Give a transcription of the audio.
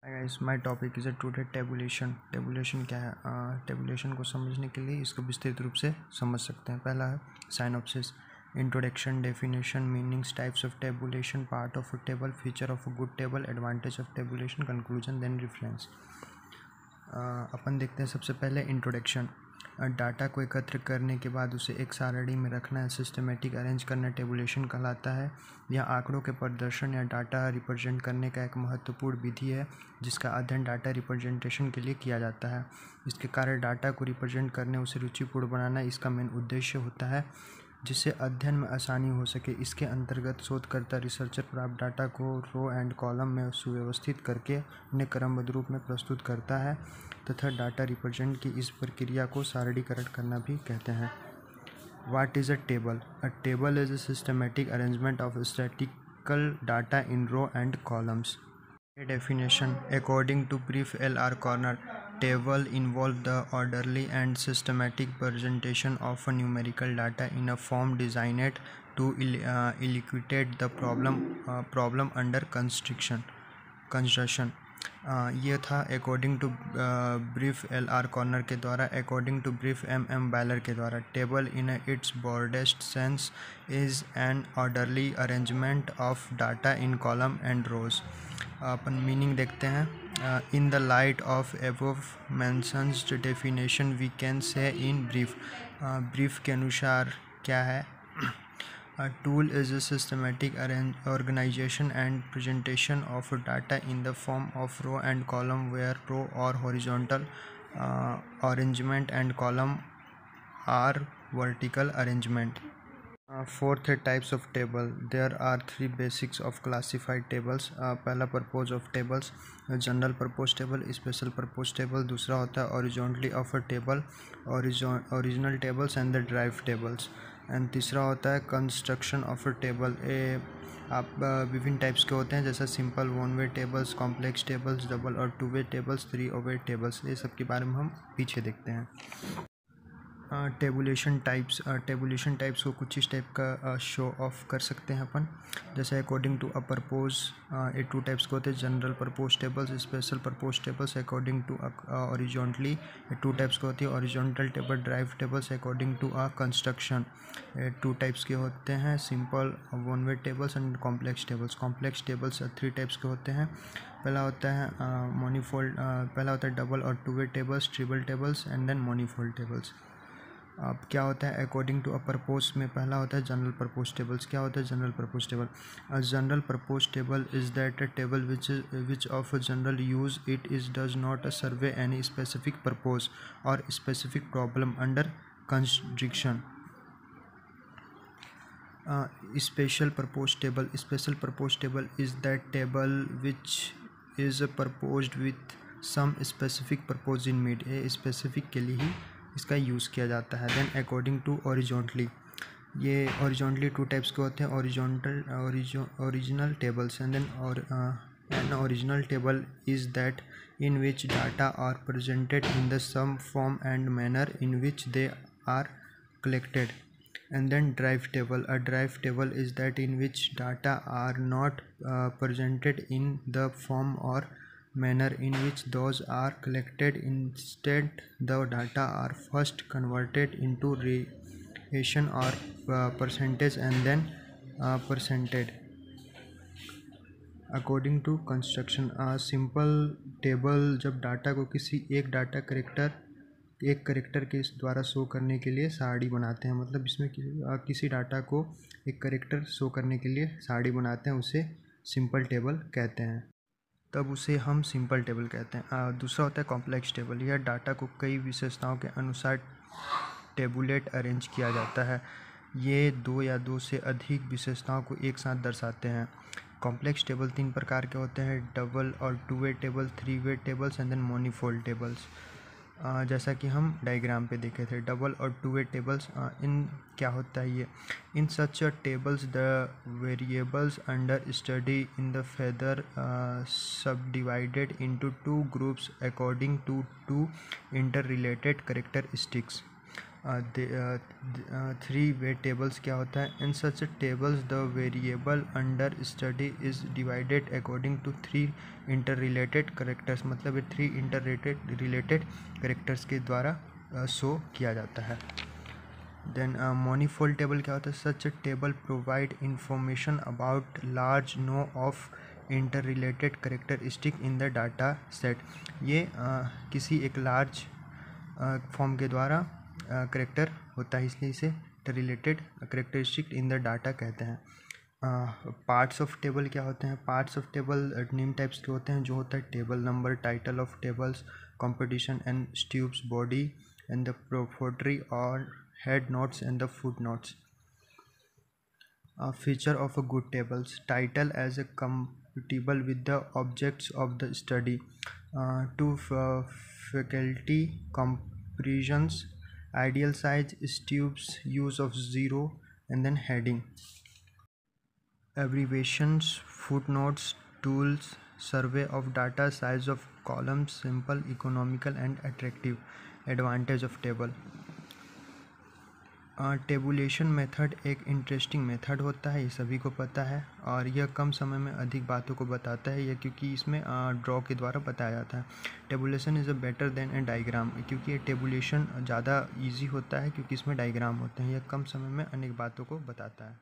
Hi guys, my topic is today tabulation. Tabulation क्या है? Tabulation को समझने के लिए इसको विस्तृत रूप से समझ सकते हैं। पहला है synopsis, introduction, definition, meanings, types of tabulation, part of a table, feature of a good table, advantage of tabulation, conclusion, then reference. अपन देखते हैं सबसे पहले इंट्रोडक्शन। डाटा को एकत्र करने के बाद उसे एक सारणी में रखना है, सिस्टमेटिक अरेंज करना टेबुलेशन कहलाता है। यह आंकड़ों के प्रदर्शन या डाटा रिप्रेजेंट करने का एक महत्वपूर्ण विधि है जिसका अध्ययन डाटा रिप्रेजेंटेशन के लिए किया जाता है। इसके कारण डाटा को रिप्रेजेंट करने, उसे रुचिपूर्ण बनाना इसका मेन उद्देश्य होता है, जिससे अध्ययन में आसानी हो सके। इसके अंतर्गत शोधकर्ता रिसर्चर प्राप्त डाटा को रो एंड कॉलम में सुव्यवस्थित करके उन्हें क्रमबद्ध रूप में प्रस्तुत करता है तथा डाटा रिप्रेजेंट की इस प्रक्रिया को सारणीकरण करना भी कहते हैं। What is a table? A table is a systematic arrangement of statistical data in row and columns. A definition: according to brief L.R. Corner, table involve the orderly and systematic presentation of a numerical data in a form designed to elucidate the problem under construction. ये था according to brief L.R. Corner के द्वारा। According to brief M.M. बैलर के द्वारा, table in its broadest sense is an orderly arrangement of data in column and rows. अपन meaning देखते हैं। In the light of above mentioned definition we can say in brief. Brief के अनुसार क्या है? A tool is a systematic organization and presentation of data in the form of row and column, where row or horizontal arrangement and column are vertical arrangement. Fourth, types of table. There are three basics of classified tables. पहला purpose of tables, general purpose table, special purpose table. दूसरा होता है horizontally of a table, original tables and the derived tables. And तीसरा होता है construction of a table. आप विभिन्न types के होते हैं, जैसा simple one way tables, complex tables, double or two way tables, three way tables. ये सब के बारे में हम पीछे देखते हैं। टेबुलेशन टाइप्स को कुछ इस टाइप का शो ऑफ कर सकते हैं अपन। जैसे अकॉर्डिंग टू अ परपोज, ये टू टाइप्स के होते हैं, general purpose tables, special purpose tables. According to horizontally, ये टू टाइप्स के होती है, horizontal table, drive tables. According to construction, two types के होते हैं, simple one way tables and complex tables. Complex tables three types के होते हैं। पहला होता है पहला होता है double or two way tables, triple tables and then manifold tables. अब क्या होता है अकॉर्डिंग टू अ परपोज में? पहला होता है जनरल परपोज टेबल्स। क्या होता है general purpose table? A general purpose table is that a table which of general use, it is does not serve any specific purpose or specific problem under construction. Special purpose table. Special purpose table is that table which is proposed with some specific purpose in mind. ये specific के लिए ही इसका use किया जाता है। Then according to ओरिजोनटली, ये ओरिजोनटली to types के होते हैं, original tables and then an original table is that in which data are presented in the some form and manner in which they are collected. And then derived table. A derived table is that in which data are not presented in the form or manner in which those are collected. Instead, the data are first converted into relation or percentage and then percented. According to construction, simple table जब data को किसी एक character के द्वारा show करने के लिए सारणी बनाते हैं, मतलब इसमें किसी डाटा को एक करेक्टर शो करने के लिए सारणी बनाते हैं, उसे सिंपल टेबल कहते हैं। तब उसे हम सिंपल टेबल कहते हैं। दूसरा होता है कॉम्प्लेक्स टेबल। यह डाटा को कई विशेषताओं के अनुसार टेबुलेट अरेंज किया जाता है। ये दो या दो से अधिक विशेषताओं को एक साथ दर्शाते हैं। कॉम्प्लेक्स टेबल तीन प्रकार के होते हैं, double or two way table, three way tables and then manifold tables. जैसा कि हम डायग्राम पे देखे थे, double or two way tables, इन क्या होता है ये? In such tables the variables under study in the feather subdivided into two groups according to interrelated characteristics. Three way tables क्या होता है? In such tables the variable under study is divided according to three interrelated characters, मतलब ये three interrelated characters के द्वारा show किया जाता है। देन मोनीफोल्ड टेबल क्या होता है? Such table provide information about large no of interrelated characteristic in the data set. ये किसी एक लार्ज फॉर्म के द्वारा करेक्टर होता है, इसलिए इसे related characteristic in the data कहते हैं। पार्ट्स ऑफ टेबल क्या होते हैं? Parts of table name types के होते हैं, जो होता है table number, title of tables, competition and stubs, body and the prefatory और head notes and the footnotes. A feature of a good tables: title as a compatible with the objects of the study, two faculty comparisons, ideal size, stubs, use of zero, and then heading. Abbreviations, footnotes, tools, survey of data, size of columns, simple, economical and attractive. Advantage of table: tabulation method एक interesting method होता है, ये सभी को पता है, और यह कम समय में अधिक बातों को बताता है, यह क्योंकि इसमें ड्रॉ के द्वारा बताया जाता है। Tabulation is a better than A diagram, क्योंकि ये टेबुलेशन ज़्यादा इजी होता है क्योंकि इसमें डायग्राम होते हैं, यह कम समय में अनेक बातों को बताता है।